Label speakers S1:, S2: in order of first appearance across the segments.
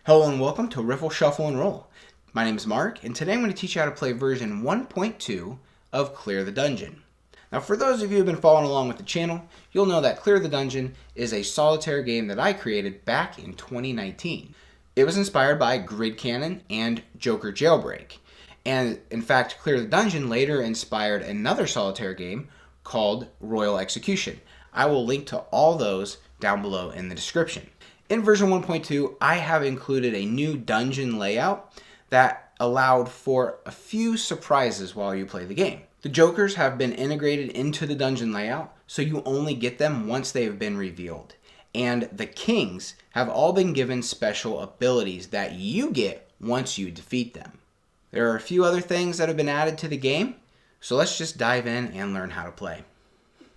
S1: Hello and welcome to Riffle, Shuffle, and Roll. My name is Mark, and today I'm going to teach you how to play version 1.2 of Clear the Dungeon. Now, for those of you who have been following along with the channel, you'll know that Clear the Dungeon is a solitaire game that I created back in 2019. It was inspired by Grid Cannon and Joker Jailbreak. And in fact, Clear the Dungeon later inspired another solitaire game called Royal Execution. I will link to all those down below in the description. In version 1.2, I have included a new dungeon layout that allowed for a few surprises while you play the game. The Jokers have been integrated into the dungeon layout, so you only get them once they have been revealed. And the Kings have all been given special abilities that you get once you defeat them. There are a few other things that have been added to the game, so let's just dive in and learn how to play.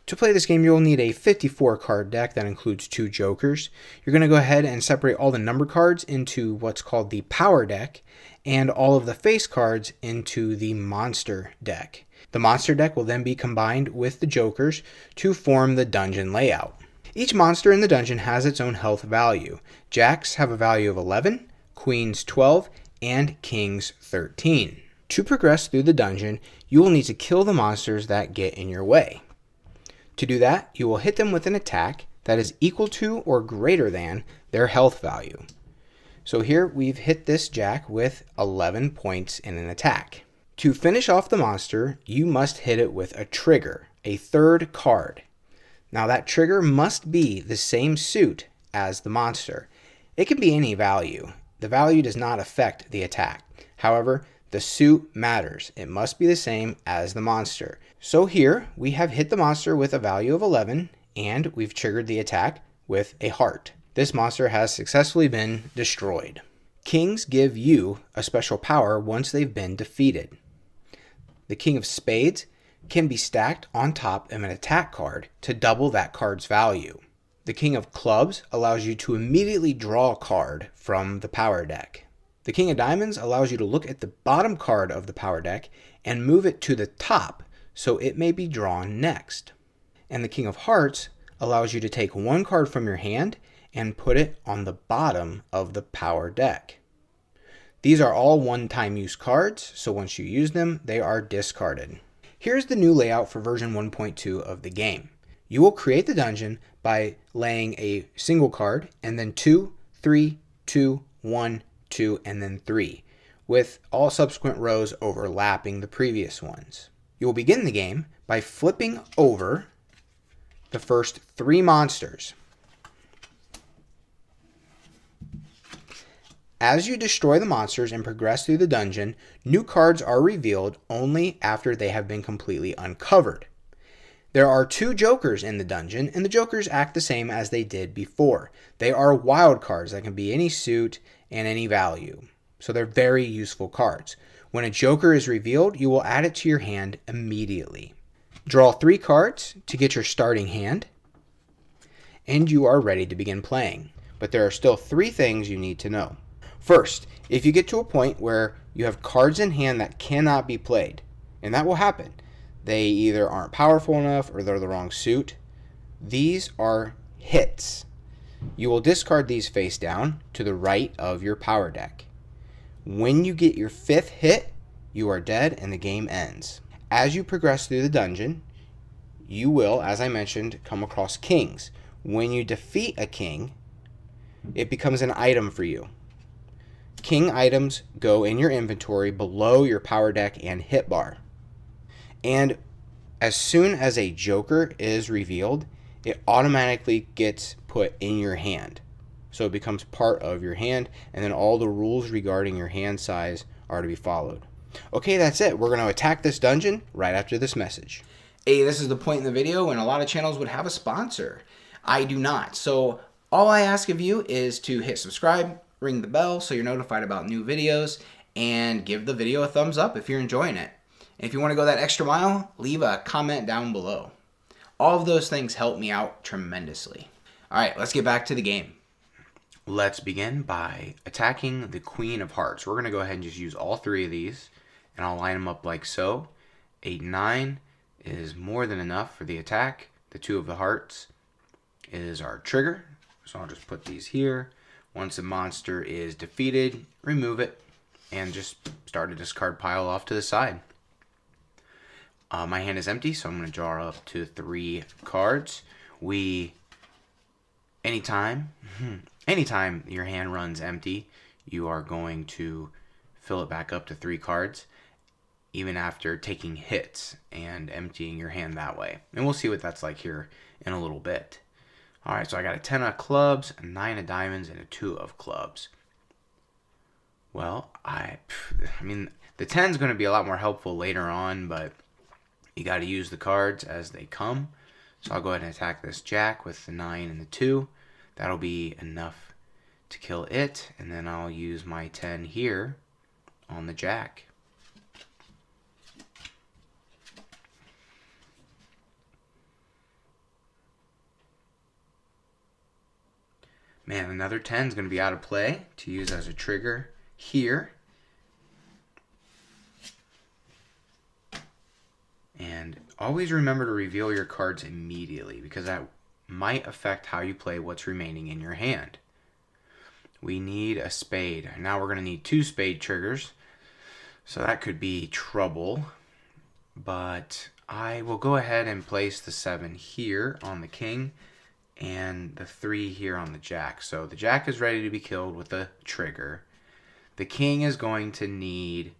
S1: To play this game, you'll need a 54 card deck that includes 2 Jokers. You're going to go ahead and separate all the number cards into what's called the Power deck and all of the face cards into the Monster deck. The Monster deck will then be combined with the Jokers to form the dungeon layout. Each monster in the dungeon has its own health value. Jacks have a value of 11, Queens 12, and Kings 13. To progress through the dungeon, you will need to kill the monsters that get in your way. To do that, you will hit them with an attack that is equal to or greater than their health value. So here we've hit this Jack with 11 points in an attack. To finish off the monster, you must hit it with a trigger, a third card. Now that trigger must be the same suit as the monster. It can be any value. The value does not affect the attack. However, the suit matters. It must be the same as the monster. So here we have hit the monster with a value of 11 and we've triggered the attack with a heart. This monster has successfully been destroyed. Kings give you a special power once they've been defeated. The King of Spades can be stacked on top of an attack card to double that card's value. The King of Clubs allows you to immediately draw a card from the Power deck. The King of Diamonds allows you to look at the bottom card of the Power deck and move it to the top so it may be drawn next. And the King of Hearts allows you to take one card from your hand and put it on the bottom of the Power deck. These are all one-time use cards, so once you use them, they are discarded. Here's the new layout for version 1.2 of the game. You will create the dungeon by laying a single card and then 2, 3, 2, 1, 2, and then 3, with all subsequent rows overlapping the previous ones. You will begin the game by flipping over the first 3 monsters. As you destroy the monsters and progress through the dungeon, new cards are revealed only after they have been completely uncovered. There are 2 Jokers in the dungeon, and the Jokers act the same as they did before. They are wild cards that can be any suit and any value. So they're very useful cards. When a Joker is revealed, you will add it to your hand immediately. Draw 3 cards to get your starting hand, and you are ready to begin playing. But there are still 3 things you need to know. First, if you get to a point where you have cards in hand that cannot be played, and that will happen, they either aren't powerful enough or they're the wrong suit, these are hits. You will discard these face down to the right of your Power deck. When you get your 5th hit, you are dead and the game ends. As you progress through the dungeon, you will, as I mentioned, come across kings. When you defeat a king, it becomes an item for you. King items go in your inventory below your Power deck and hit bar. And as soon as a Joker is revealed, it automatically gets put in your hand. So it becomes part of your hand, and then all the rules regarding your hand size are to be followed. Okay, that's it. We're going to attack this dungeon right after this message. Hey, this is the point in the video when a lot of channels would have a sponsor. I do not. So all I ask of you is to hit subscribe, ring the bell so you're notified about new videos, and give the video a thumbs up if you're enjoying it. And if you want to go that extra mile, leave a comment down below. All of those things help me out tremendously. All right, let's get back to the game. Let's begin by attacking the Queen of Hearts. We're going to go ahead and just use all 3 of these, and I'll line them up like so. 8, 9 is more than enough for the attack. The 2 of the hearts is our trigger, so I'll just put these here. Once a monster is defeated, remove it and just start a discard pile off to the side. My hand is empty, so I'm going to draw up to 3 cards. Anytime your hand runs empty, you are going to fill it back up to 3 cards, even after taking hits and emptying your hand that way. And we'll see what that's like here in a little bit. Alright, so I got a 10 of clubs, a 9 of diamonds, and a 2 of clubs. Well, I mean, the 10 is going to be a lot more helpful later on, but you got to use the cards as they come. So I'll go ahead and attack this jack with the 9 and the 2. That'll be enough to kill it, and then I'll use my 10 here on the jack. Man, another 10 is going to be out of play to use as a trigger here. And always remember to reveal your cards immediately, because that might affect how you play what's remaining in your hand. We need a spade. Now we're going to need 2 spade triggers, so that could be trouble. But I will go ahead and place the 7 here on the king and the 3 here on the jack. So the jack is ready to be killed with a trigger. The king is going to need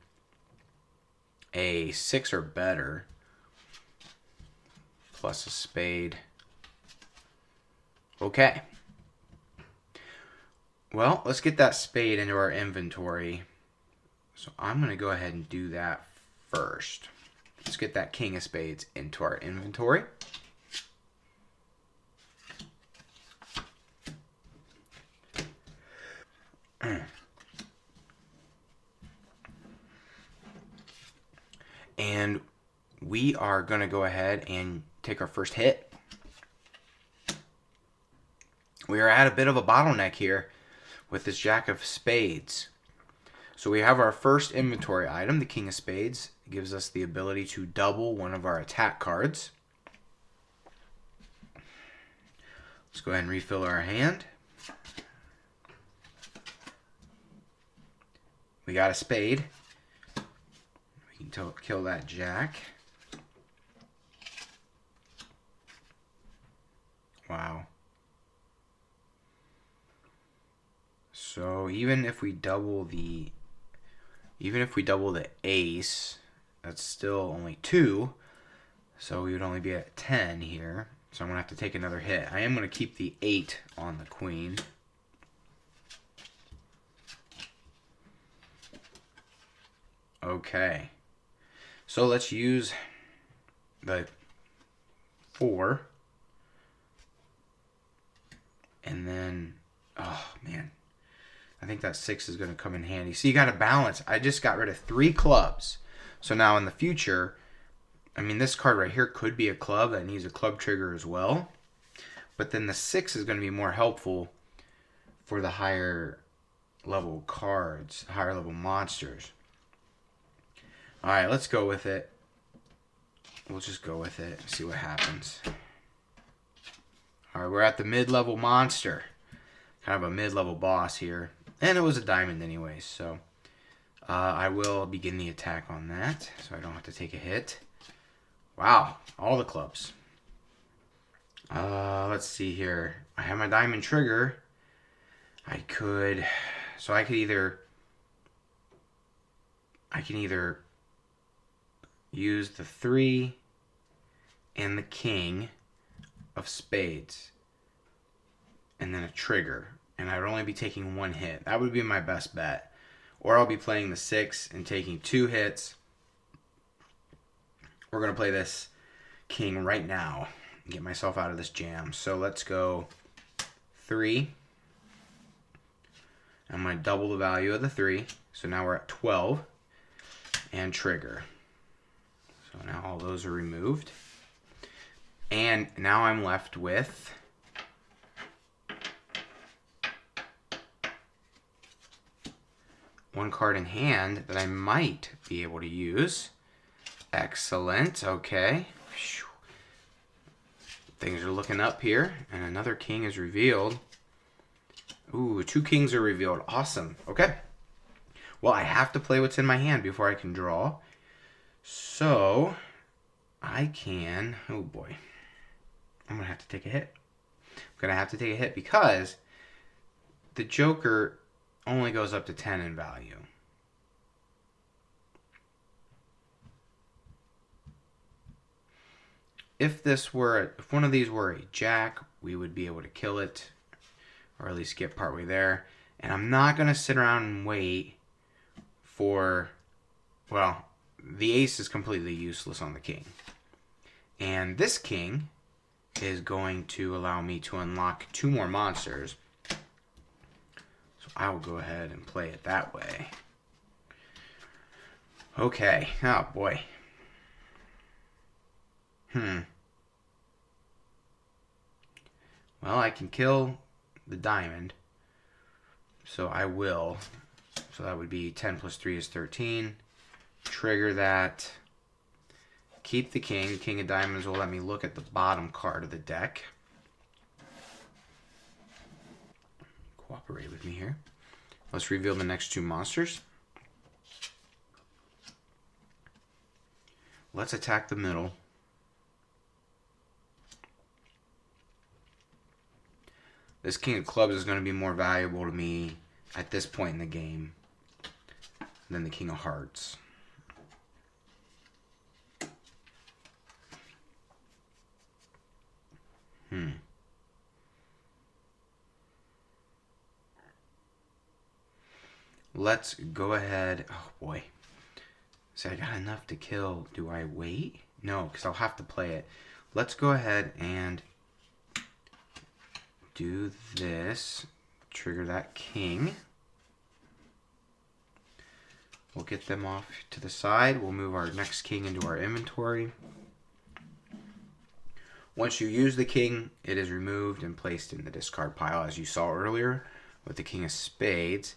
S1: a 6 or better, plus a spade. Okay. Well, let's get that spade into our inventory. So I'm going to go ahead and do that first. Let's get that king of spades into our inventory. And we are going to go ahead and take our first hit. We are at a bit of a bottleneck here with this jack of spades. So we have our first inventory item, the king of spades. It gives us the ability to double one of our attack cards. Let's go ahead and refill our hand. We got a spade. We can kill that jack. Wow. So even if we double the ace, that's still only 2. So we would only be at 10 here. So I'm going to have to take another hit. I am going to keep the 8 on the queen. Okay. So let's use the 4. And then, oh man, I think that 6 is going to come in handy. So you got to balance. I just got rid of 3 clubs. So now in the future, I mean, this card right here could be a club that needs a club trigger as well. But then the 6 is going to be more helpful for the higher level cards, higher level monsters. All right, let's go with it. We'll just go with it and see what happens. All right, we're at the mid-level monster. Kind of a mid-level boss here. And it was a diamond anyways, so I will begin the attack on that so I don't have to take a hit. Wow, all the clubs. Let's see here. I have my diamond trigger. I can either use the 3 and the king of spades and then a trigger, and I would only be taking 1 hit. That would be my best bet. Or I'll be playing the 6 and taking 2 hits. We're going to play this king right now and get myself out of this jam. So let's go 3. I'm going to double the value of the 3. So now we're at 12. And trigger. So now all those are removed. And now I'm left with one card in hand that I might be able to use. Excellent. Okay. Things are looking up here. And another king is revealed. Ooh, 2 kings are revealed. Awesome. Okay. Well, I have to play what's in my hand before I can draw. So, I can... Oh, boy. I'm going to have to take a hit. I'm going to have to take a hit because the Joker only goes up to 10 in value. If one of these were a Jack, we would be able to kill it, or at least get partway there. And I'm not going to sit around and wait for, well, the ace is completely useless on the king. And this king is going to allow me to unlock 2 more monsters. So I will go ahead and play it that way. Okay. Oh, boy. Well, I can kill the diamond. So I will. So that would be 10 plus 3 is 13. Trigger that. Keep the king. King of diamonds will let me look at the bottom card of the deck. Cooperate with me here. Let's reveal the next 2 monsters. Let's attack the middle. This king of clubs is going to be more valuable to me at this point in the game than the king of hearts. Let's go ahead. Oh, boy. So I got enough to kill. Do I wait? No, because I'll have to play it. Let's go ahead and do this. Trigger that king. We'll get them off to the side. We'll move our next king into our inventory. Once you use the king, it is removed and placed in the discard pile, as you saw earlier with the king of spades.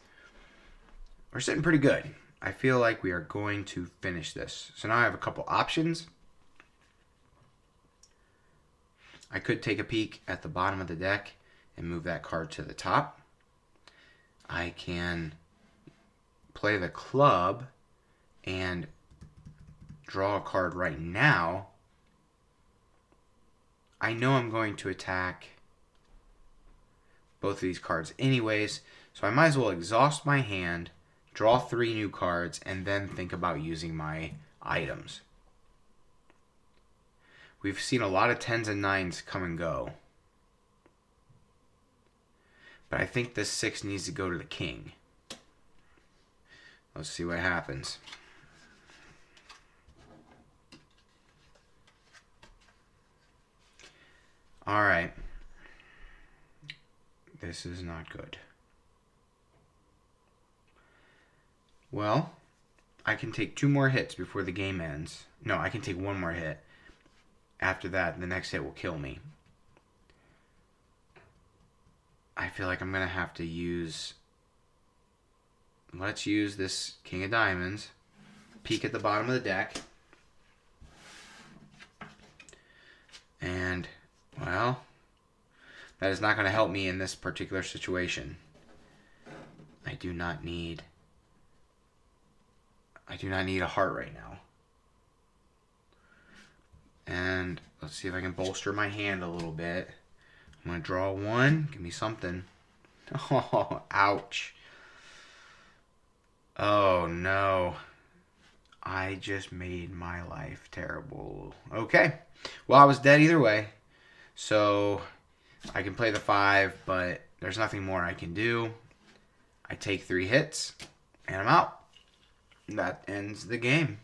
S1: We're sitting pretty good. I feel like we are going to finish this. So now I have a couple options. I could take a peek at the bottom of the deck and move that card to the top. I can play the club and draw a card right now. I know I'm going to attack both of these cards anyways, so I might as well exhaust my hand, draw 3 new cards, and then think about using my items. We've seen a lot of 10s and 9s come and go. But I think this 6 needs to go to the king. Let's see what happens. Alright. This is not good. Well, I can take 2 more hits before the game ends. No, I can take 1 more hit. After that, the next hit will kill me. I feel like I'm going to have to use... Let's use this king of diamonds. Peek at the bottom of the deck. And, well, that is not going to help me in this particular situation. I do not need a heart right now. And let's see if I can bolster my hand a little bit. I'm going to draw 1. Give me something. Oh, ouch. Oh, no. I just made my life terrible. Okay. Well, I was dead either way. So I can play the 5, but there's nothing more I can do. I take 3 hits, and I'm out. That ends the game.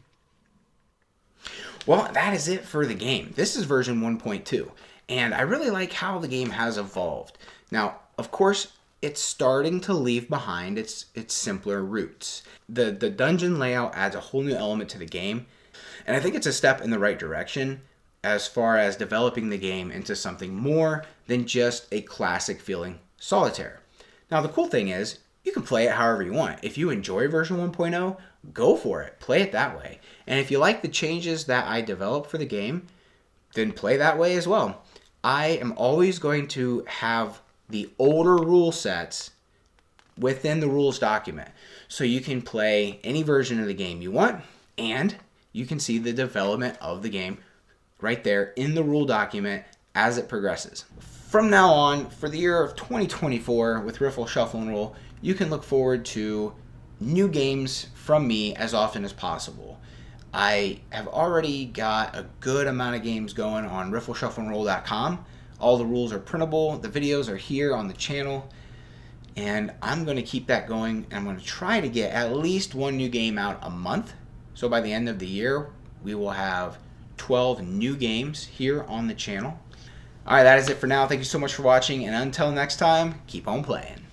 S1: Well, that is it for the game. This is version 1.2, and I really like how the game has evolved. Now, of course, it's starting to leave behind its simpler roots. The dungeon layout adds a whole new element to the game, and I think it's a step in the right direction as far as developing the game into something more than just a classic feeling solitaire. Now, the cool thing is, you can play it however you want. If you enjoy version 1.0, go for it. Play it that way. And if you like the changes that I developed for the game, then play that way as well. I am always going to have the older rule sets within the rules document. So you can play any version of the game you want, and you can see the development of the game right there in the rule document as it progresses. From now on, for the year of 2024 with Riffle, Shuffle, and Roll, you can look forward to new games from me as often as possible. I have already got a good amount of games going on riffleshuffleandroll.com. All the rules are printable, the videos are here on the channel, and I'm going to keep that going. I'm going to try to get at least one new game out a month. So by the end of the year, we will have 12 new games here on the channel. All right, that is it for now. Thank you so much for watching, and until next time, keep on playing.